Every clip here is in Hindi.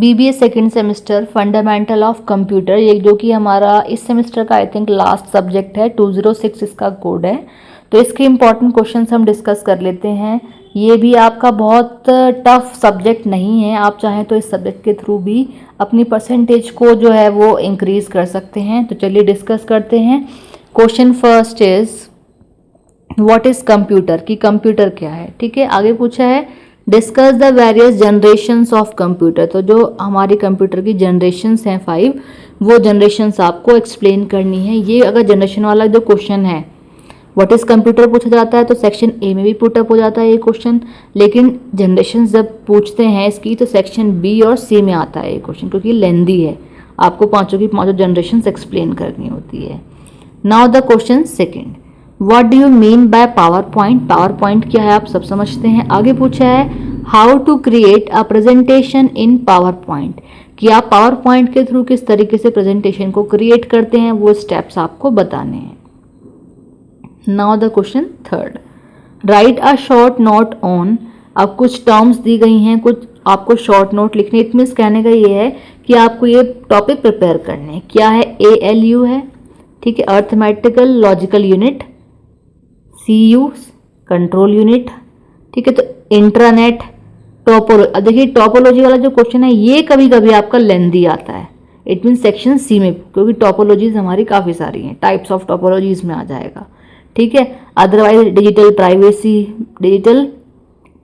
BBA second semester fundamental of computer, ये जो कि हमारा इस सेमेस्टर का आई थिंक लास्ट सब्जेक्ट है, 206 इसका कोड है। तो इसके इम्पॉर्टेंट क्वेश्चंस हम डिस्कस कर लेते हैं। ये भी आपका बहुत टफ सब्जेक्ट नहीं है, आप चाहें तो इस सब्जेक्ट के थ्रू भी अपनी परसेंटेज को जो है वो इंक्रीज कर सकते हैं। तो चलिए डिस्कस करते हैं। Question first is what is computer, कि कंप्यूटर क्या है। ठीक है, आगे पूछा है discuss the various generations of computer. तो जो हमारी कंप्यूटर की जनरेशन्स हैं 5, वो जनरेशन्स आपको एक्सप्लेन करनी है। ये अगर जनरेशन वाला जो क्वेश्चन है व्हाट इज कंप्यूटर पूछा जाता है तो सेक्शन ए में भी पुटअप हो जाता है ये क्वेश्चन, लेकिन जनरेशन जब पूछते हैं इसकी तो सेक्शन बी और सी में आता है ये क्वेश्चन, क्योंकि लेंदी है, आपको पांचों की पांचों जनरेशन एक्सप्लेन करनी होती है। Now the question second, what do you mean by power point. Power point क्या है आप सब समझते हैं। आगे पूछा है how to create a presentation in power point, कि आप पावर पॉइंट के थ्रू किस तरीके से प्रेजेंटेशन को क्रिएट करते हैं, वो स्टेप्स आपको बताने हैं। Now the question third, right a short note on. अब कुछ टर्म्स दी गई हैं, कुछ आपको शॉर्ट नोट लिखने। इट मीन्स कहने का ये है कि आपको ये टॉपिक प्रिपेयर करने हैं। क्या है, ALU है, ठीक है, arithmetical logical unit, CU control unit, ठीक है, तो इंट्रानेट, टोपोलॉजी। देखिए टोपोलॉजी वाला जो क्वेश्चन है ये कभी कभी आपका लेंदी आता है, इट मीन सेक्शन सी में, क्योंकि टोपोलॉजीज हमारी काफ़ी सारी हैं, टाइप्स ऑफ टोपोलॉजीज में आ जाएगा। ठीक है, अदरवाइज डिजिटल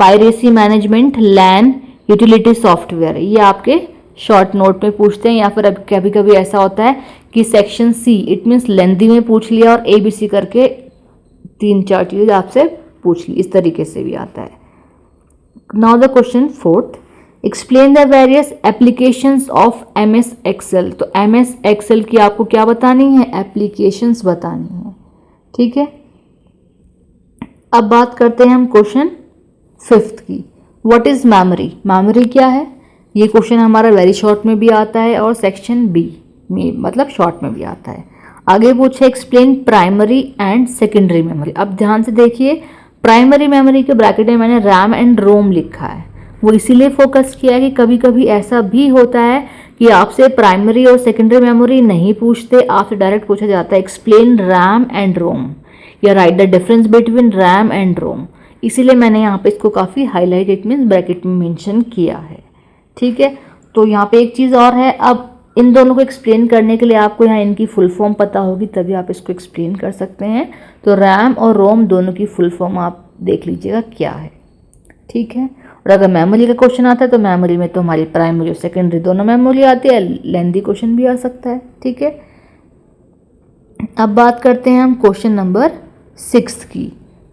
पायरेसी मैनेजमेंट, लैन, यूटिलिटी सॉफ्टवेयर, ये आपके शॉर्ट नोट में पूछते हैं। या फिर अब कभी कभी ऐसा होता है कि सेक्शन सी इट मीन्स लेंदी में पूछ लिया और ABC करके 3-4 चीज़ आपसे पूछ ली, इस तरीके से भी आता है। Now the question fourth, explain the various applications of MS Excel। तो MS Excel की आपको क्या बतानी है, एप्लीकेशंस बतानी है। ठीक है, अब बात करते हैं हम क्वेश्चन फिफ्थ की, व्हाट इज मेमोरी। मेमोरी क्या है, ये क्वेश्चन हमारा वेरी शॉर्ट में भी आता है और सेक्शन बी में मतलब शॉर्ट में भी आता है। आगे पूछे explain primary and secondary memory. अब ध्यान से देखिए, प्राइमरी मेमोरी के ब्रैकेट में मैंने रैम एंड रोम लिखा है, वो इसीलिए फोकस किया है कि कभी कभी ऐसा भी होता है कि आपसे प्राइमरी और सेकेंडरी मेमोरी नहीं पूछते, आपसे डायरेक्ट पूछा जाता है एक्सप्लेन रैम एंड रोम या write the difference between RAM and ROM. इसीलिए मैंने यहाँ पे इसको काफ़ी हाईलाइट इट मीन्स ब्रैकेट में मेंशन किया है। ठीक है, तो यहाँ पे एक चीज़ और है, अब इन दोनों को एक्सप्लेन करने के लिए आपको यहाँ इनकी फुल फॉर्म पता होगी, तभी आप इसको एक्सप्लेन कर सकते हैं। तो रैम और रोम दोनों की फुल फॉर्म आप देख लीजिएगा क्या है। ठीक है, और अगर मेमोरी का क्वेश्चन आता है तो मेमोरी में तो हमारी प्राइमरी और सेकेंडरी दोनों मेमोरी आती है, लेंदी क्वेश्चन भी आ सकता है। ठीक है, अब बात करते हैं हम क्वेश्चन नंबर 6 की।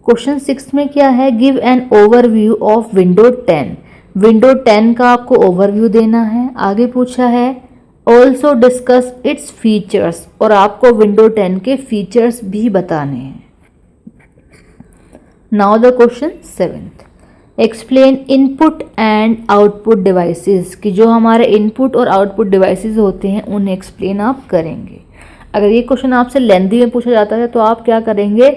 क्वेश्चन 6 में क्या है, give an overview of window 10। Window 10 का आपको ओवरव्यू देना है। आगे पूछा है ऑल्सो डिस्कस इट्स फीचर्स, और आपको विंडो 10 के फीचर्स भी बताने हैं। Now the question 7th, explain input and output devices, कि जो हमारे इनपुट और आउटपुट डिवाइसेस होते हैं उन्हें एक्सप्लेन आप करेंगे। अगर ये क्वेश्चन आपसे लेंदी में पूछा जाता है तो आप क्या करेंगे,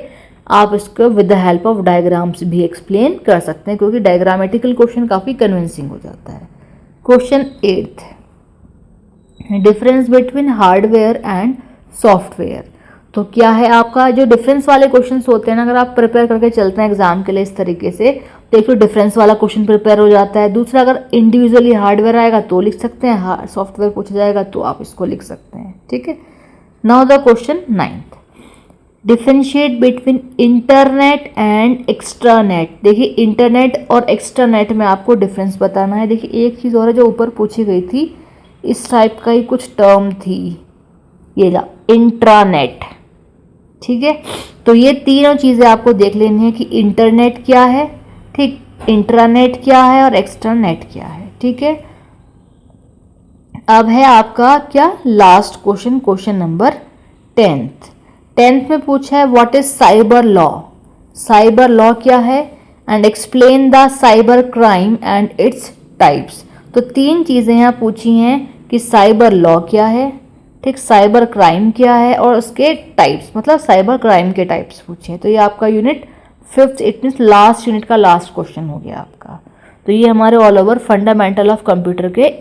आप इसको with the help of diagrams भी एक्सप्लेन कर सकते हैं, क्योंकि डायग्रामेटिकल क्वेश्चन काफ़ी कन्विंसिंग हो जाता है। Question 8th, difference between hardware and software. तो क्या है आपका जो डिफरेंस वाले क्वेश्चंस होते हैं ना, अगर आप प्रिपेयर करके चलते हैं एग्जाम के लिए इस तरीके से, तो एक तो डिफरेंस वाला क्वेश्चन प्रिपेयर हो जाता है। दूसरा, अगर इंडिविजुअली हार्डवेयर आएगा तो लिख सकते हैं, सॉफ्टवेयर पूछा जाएगा तो आप इसको लिख सकते हैं। ठीक है, now the question 9th, differentiate between internet and extranet. देखिए इंटरनेट और एक्स्ट्रानेट में आपको डिफरेंस बताना है। देखिए एक चीज़ और है जो ऊपर पूछी गई थी, इस टाइप का ही कुछ टर्म थी, ये ला इंट्रानेट। ठीक है, तो ये तीनों चीज़ें आपको देख लेनी है कि इंटरनेट क्या है, ठीक, इंट्रानेट क्या है और एक्स्ट्रानेट क्या है। ठीक है, अब है आपका क्या last question, question number 10th में पूछा है what is cyber law. Cyber law क्या है and explain the cyber crime and its types. तो 3 चीज़ें यहाँ पूछी हैं कि साइबर लॉ क्या है, ठीक, साइबर क्राइम क्या है और उसके टाइप्स, मतलब साइबर क्राइम के टाइप्स पूछे हैं। तो ये आपका unit 5th it means last unit का लास्ट क्वेश्चन हो गया आपका। तो ये हमारे all over fundamental of computer के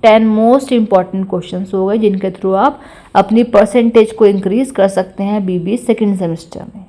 10 मोस्ट इंपॉर्टेंट क्वेश्चंस हो गए जिनके थ्रू आप अपनी परसेंटेज को इंक्रीज कर सकते हैं बीबीए सेकेंड सेमेस्टर में।